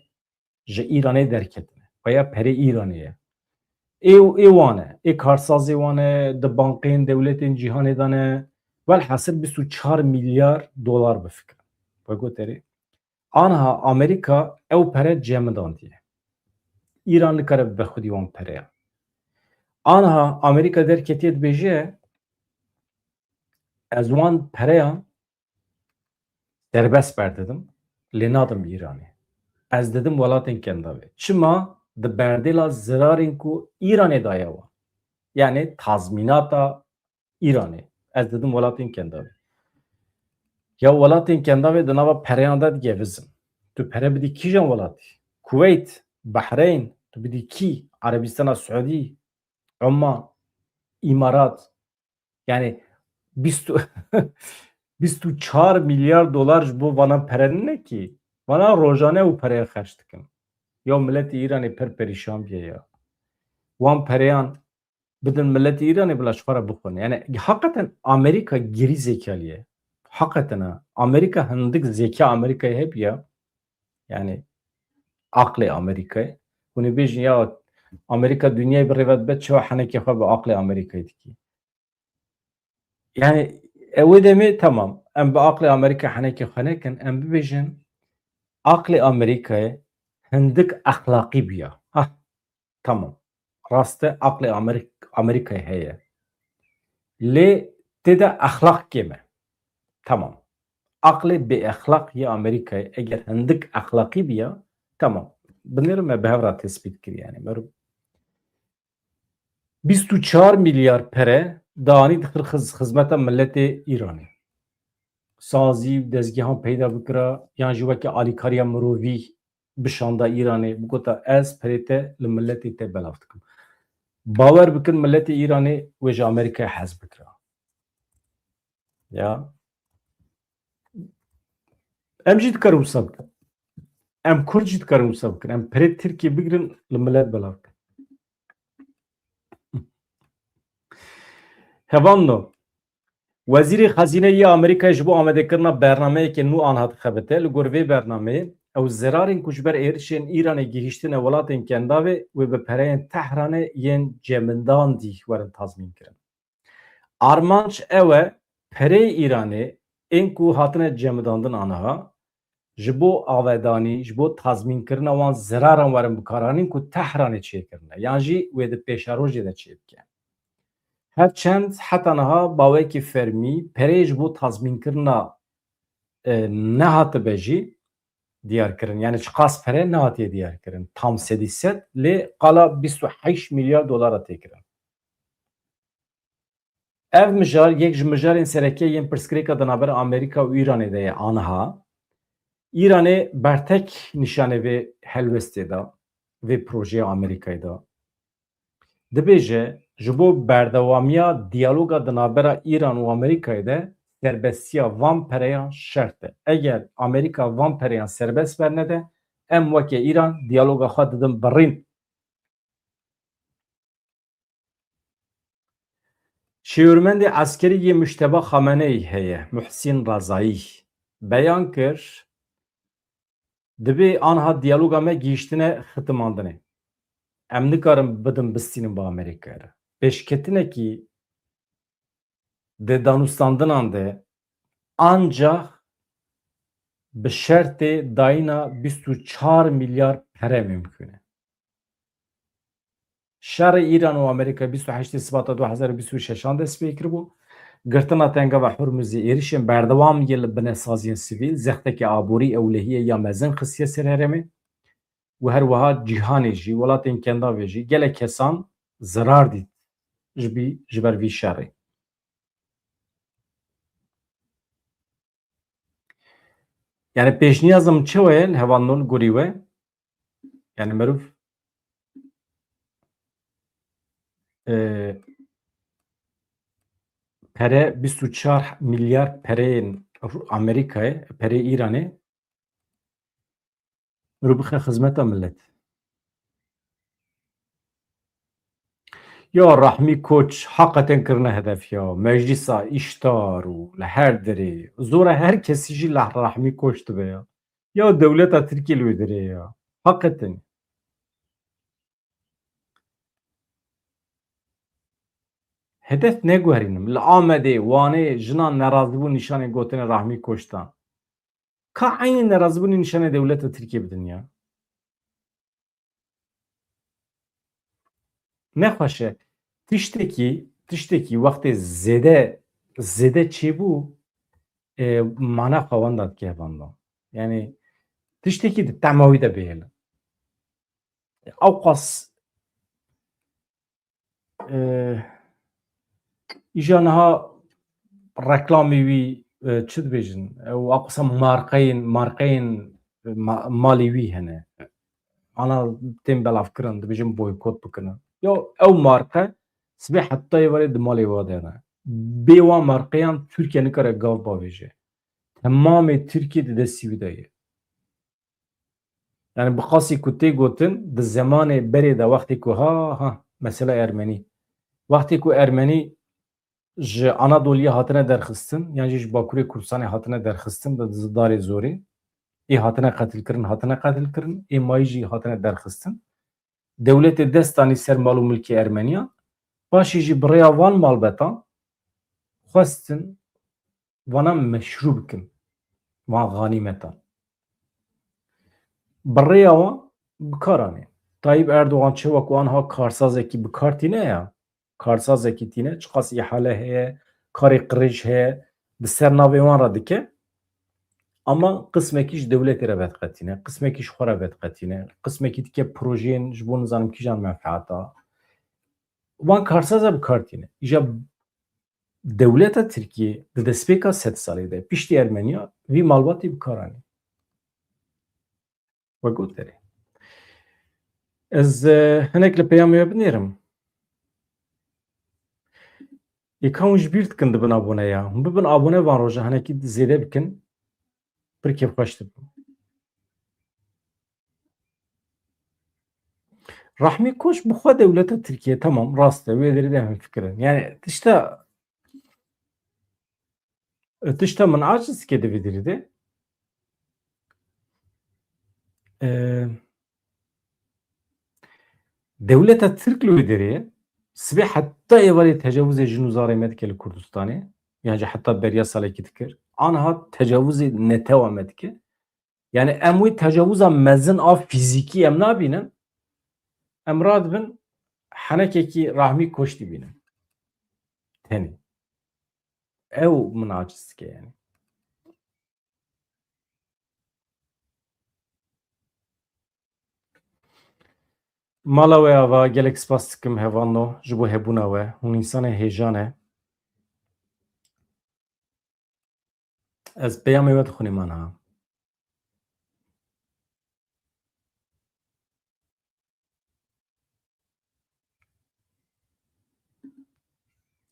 ji İranê derketine. Veya perê İranê ye. Ê wan e, ê karsazê wan e, di bankên dewletên cîhanê de ne. Velhasıl 24 milyar dolar bifikirin. Ve goterê. Aniha Amerîka ew pere cemidandiye. İran nikare bibe xwedî wan pereya. Aniha Amerîka derketiye dibêje ez wan pereyan derbest berdidim. Lê nadim İranê. Ez dedim welatên kendavê. Çima di berdêla zirarên ku İranê daye wan. Yani tazmînata İranê. Ez dedim welatên kendavê. Ya welatên kendavê di nava pereyan de digevizin. Tu pere bidî kîjan welatî? Kuveyt, Bahreyn, tu bidî kî? Arabistana Suudî, Umman, İmarat. Yani 24 milyar dolar ji bo vana perenin ne ki? Vana rojane û pereye xerç dikin. Ya milletê İranê pir perîşan biye ya. Wan pereyan bidin milletê İranê bila ji xwe re bixwin. Yani hakikaten Amerika gerî zekalî ye. Hakikaten ha. Amerika hindik zeka Amerikayê hep ya. Yani aklê Amerikayê. Hûn ê bêjin ya Amerika dünyayê birêve dibe çawa henekê xwe bi aklê Amerikayê dikî. Yani wê demê temam. Em bi aklê Amerika henekê xwe nekin. Em bibêjin aklê Amerikayê hindik exlaqî biya. Hah, tamam. Rast e aklê Amerikayê heye. Lê tê de exlaq kêm e. Tamam. aklı be ahlak ya Amerika'ya eğer hendik ahlaki biya tamam. Bilirim ve behevra tespit kir yani. 24 milyar pere dani dixir hizmeta milleti İran'ı. Sazî dezgehan peyda bikira yan ji wekî alîkariya mirovî bişanda İranê bigota ez perê te li milletê te belav dikim. Bawer bikin milletê İranê wê ji Amerîkayê hez bikira. Ya em jî dikarin wisa bikin. Em Kurd jî dikarin wisa bikin. Em perê Tirkiye bigirin li millet belav bikin. Hevan Wezîrê Xezîneyê ya Amerîkayê ji bo amadekirina bernameyekê nû an hat xebite li gor vê bernameyê ew zerarên ku ji ber êrişên Îranê gihîştine welatên kendavê wê bi pereyên Tehranê yên cemindan dî werin tazmîn kirin. Armanc ew e perê Îranê ên ku hatine cemidandin aniha ji bo avedanî ji bo tazmînkirina wan zeraran werin bikaranîn ku Tehranê çêkirine yan jî wê di pêşerojê de çê bike. Herçend heta niha bawekî fermî perê ji bo tazmînkirina nehatibê jî diyarkirin. Yani çi qas pere nehatiye diyarkirin. Tam sedî sed lê qala 28 milyar dolara têkirin. Ev mijar yek ji mijarên serekê yên pirsgirêka di navbera Amerîka û Îranê de ye aniha. İranê bertek nîşanê vê helwestê da vê projeya Amerîkayê da. Dibêje ji bo berdewamiya diyaloga di navbera İran û Amerîkayê de serbestiya van pereyan şert e. Eger Amerîka van pereyan serbest bernede em wekê İran diyaloga xwe didin birîn. Şêwirmendê eskerî yê Müşteba Xameneyî heye Muhsin Razayî beyan kir dibê aniha diyaloga me gihîştine xitimandinê. Em nikarin bidin bistînin bi Amerîkayê re. Pêşketinekî di danûstandinan de ancak bi şertê dayîna 24 milyar pere mümkün e. Şerê İran û Amerîka 28 Sibata 2026 dest pê kiribû. Girtina tengava Hormuzê êrişên berdewam yên li binêsaziyên sivîl, zextekê aborî ewlehiyê ya mezin xisiye ser herêmê û her wiha cîhanê jî welatên kendavê jî gelek kesan zirar dît ji ber vî şerê. Yani pêşniyazim çi ye li hevan gurî we? Yani merûv pere 24 milyar pereyên Amerîkayê, perê İranê mirov bixe xizmeta millet. Ya rahmî koç heqetên kirine hedef ya meclîsa îştar û li her derê zora her kesî jî rahmî koç dibe ya. Ya dewleta Tirkiye li wê derê ya. Heqetin. Hedef neguherînim. Li Amedê, Wanê jinan nerazîbûn nîşanê gotinê rahmî koçtan. Ka aynı nerazîbûnê nîşanê dewleta Tirkiye bidin ya. Nexweş e. Tiştekî wextê zêde çêbû mana xwe wan dat kevanda. Yani tiştekî di tema wî de bêhêlin. Ew qas îja niha reklamê wî çi dibêjin ew qisa marqeyên malê wî hene. Ana tên belavkirin dibêjin boykot bikinin. Ya ew marqe sibê hetayê werê di malê we de ne. Bê wan marqeyan Tirkiye nikare gav bavêje. Temamê Tirkiye di destî wî de ye. Yani bi qasî ku tê gotin di zemanê berê de wextê ku mesela Ermenî. Wextê ku Ermenî ji Anadoluya hatine derxistin yan jî ji Bakurê Kurdistanê hatine derxistin di darê zorê. Ê hatine qetilkirin, ê mayî jî hatine derxistin. Dewletê dest danî ser mal û milkê Ermeniyan. Paşî jî bi rêya van malbetan xwestin vanan meşrû bikin van ganîmetan. Bi rêya wan bikaranê. Tayyip Erdogan çi wekû aniha karsazekî bikartîne ya karsazekî tîne çi qas îhale heye karê qirêj heye di ser navê wan re dike Ama kısmekiş devleti rebet katine, kısmekiş xwe rebet katine, kısmeki dike projeyên ji bo nizanim kîjan menfaata. Wan karsaza bi kartîne. İja devleta Tirkiye di destpêka sed salê de piştî Ermeniya vî malbatê bi kar anî. We got derê. Ez hinek li peyama we binêrim. Êka hûn ji bîr dikin dibin aboneya. Hûn bibin abone van roja hinekî zêde bikin. Pir kêfxweş dibin. Rahmi Koç bu xwe devleta Tirkiye tamam rast e wê derê de hemfikirin. Yani tişta min aciz dike di vê derê de devleta Tirk li wê derê sibê heta êvarê tecavüzê jin û zarê me dike li Kurdistanê. Yani heta beriya salekî dikir. Aniha tecavüzê netewa me dike. Yani em wê tecavüza mezin a fîzîkî em nabînin. Em radibin henekekî Rahmi Koç dibînin. Tenê. Ew min aciz dike yani. Mala we ava gelek spas dikim hevano ji bo hebûna we. Hûn însanê hêjan e. Ez peyamê we dixwînim aniha.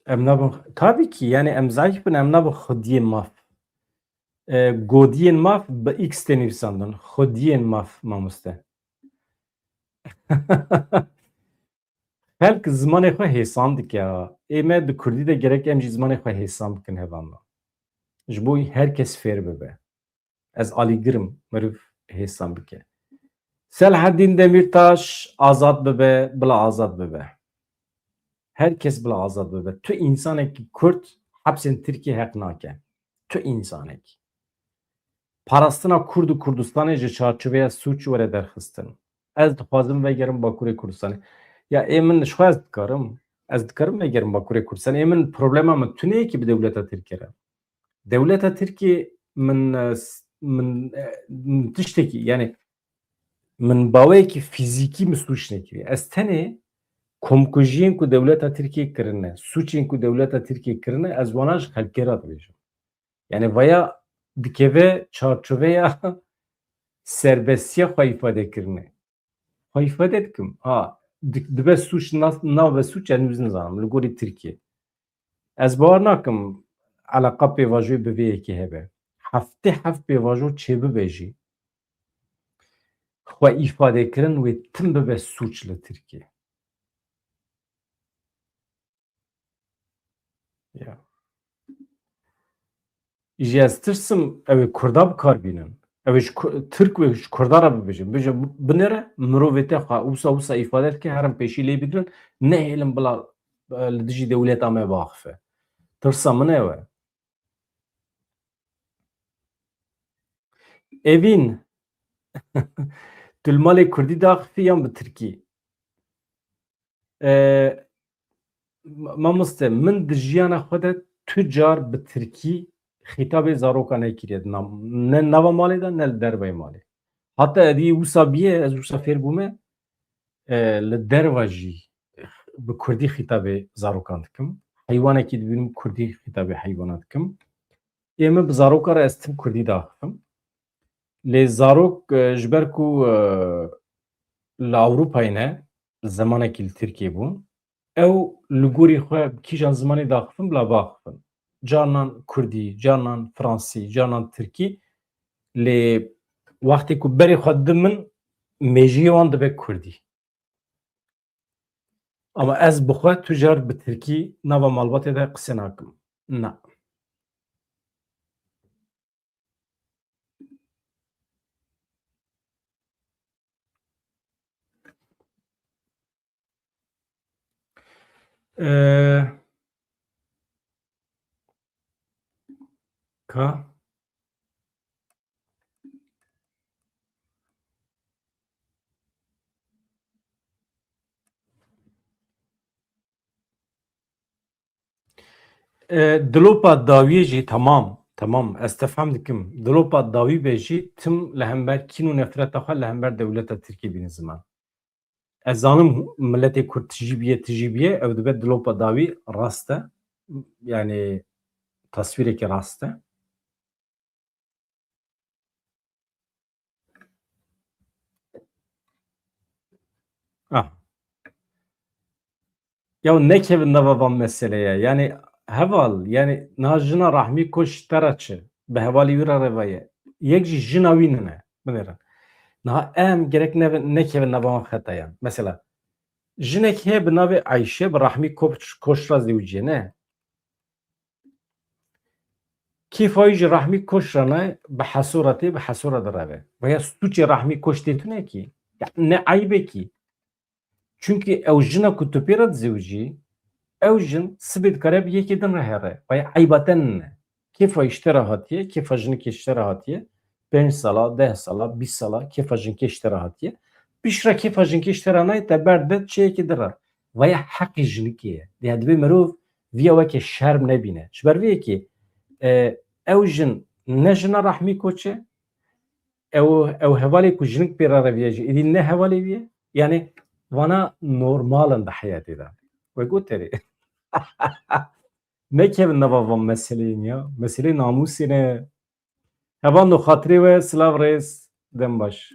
Em nabin tabii ki yani em zayıf bin em nabin xwediyên maf. Godiyên maf bi X de nivîsandin. Xwediyên maf mamoste. Xelk zimanê xwe hêsan dike ya. Ême di Kurdî de gerek em jî zimanê xwe hêsan bikin hevanda. Ji bo herkes fêr bibe. Ez alîgirim meriv hêsan bike. Selaheddin Demirtaş azad bibe, bila azad bibe. Herkes bila azad bibe. Tu insanekî Kurd hepsên Tirkiye heq nake. Tu insanekî. Parastina Kurd û Kurdistanê ji çarçoveya sûç were derxistin. Ez dixwazim vegerim Bakurê Kurdistanê. Ya ê min ji xwe ez dikarim. Ez dikarim vegerim Bakurê Kurdistanê. Ê min problema min tuneyekî bi dewleta Tirkiye re. Dewleta Tirkiye min tiştekî yani min baweyekî fîzîkî min sûç nekiriye. Ez tenê komkujiyên ku dewleta Tirkiye kirine, sûçên ku dewleta Tirkiye kirine ez wana ji xelkêra dibêjim. Yani vaya dikeve çarçoveya serbestiya xwe îfadekirine. Xwe îfade dikim. Ha dibe sûç nav ve sûç ez nûz nizanim li gorî Tirkiye. Ez bawer nakim eleqa pêvajoyê bi vê yekê hebe. Heftê heft pêvajo çêbibe jî xwe îfadekirin wê tim bibe sûç li Tirkiye. Ya. Jî ez tirsim ew ê Kurda bikarbînin. Ew ji Tirk û ji Kurda re bibêjin. Bêje binêre mirovê te xwe wisa îfade dike herin pêşî lê bigirin nehêlin bila li dijî dewleta me biaxife. Tirsa min ew e. Evîn tu li malê Kurdî daxivî yan bi Tirkî? Mamoste min di jiyana xwe de tu car bi Tirkî xîtabê zaroka nekiriye ne nava malê de ne li derveyê malê. Heta edî wisa bîye ez wisa fêr bûme li derva jî bi Kurdî xîtabê zarokan dikim. Heywanekî dibînim Kurdî xîtabê heywana dikim. Ême bi zaroka re ez tim Kurdî daxivim. Lê zarok ji ber ku li Ewropayê ne zemanekî li Tirkiye bûn ew li gorî xwe kîjan zimanê daxivin bila biaxivin. Carnan Kurdî, carnan Fransî, carnan Tirkî lê wextê ku berê xwe dimin mêjiyê wan dibe Kurdî. Ama ez bi xwe tu car bi Tirkî nava malbatê de qise nakim. Na. Ka dilopa dawiyê jî temam Tamam, estefam dikim. Dilopa dawî bêjî tim li hember kîn û nefreta xwe li hember dewleta Tirkiye bîne ziman. Ez zanim milletê Kurd tijî biye, ew dibe dilopa dawî rast e. Yani tasvîrekî rast e. Ah. Ya nekevin nava van meseleye. Yani heval yani najina rahmi koş teraçı. Be hevali vira revaye. Yek jî jina wî nine. Binêrin. Niha em gerek nekevin nava wan xetayan. Mesela jinek heye bi navê Ayşe bi rahmi koşra zewciye ne? Kîfayî ji rahmi koşrana bi hesuretê bi hesura direve. Veya stûçê rahmi koş têtune kî. Ya ne aybekî. Çünkü ew jina ku tu pê re dizewcî ew jin sibê dikare bi yekê din re here. Veya eybaten ne? Kêfa îşte re hatiye, kêfa jinikê îşte re hatiye. 5 sala, 10 sala, 20 sala kêfa jinkê îşte re hatiye. Piştre kêfa jinkê îşte re nayê te berde çiyekê dire. Veya heqê jinikê ye. Ya divê mirov vîya wekê şerm nebîne. Ji ber vê yekê ew jin ne jina rahmî koçe ew hevalê ku jinik pê re reviye jî êdî ne hevalê wî ye. Yani vana normalin di heyetê de. Wek goterê. Nekevin nava van meseleyên ya. Meselê namûsê ne. Hevan do xatirê we silav rêz dem baş.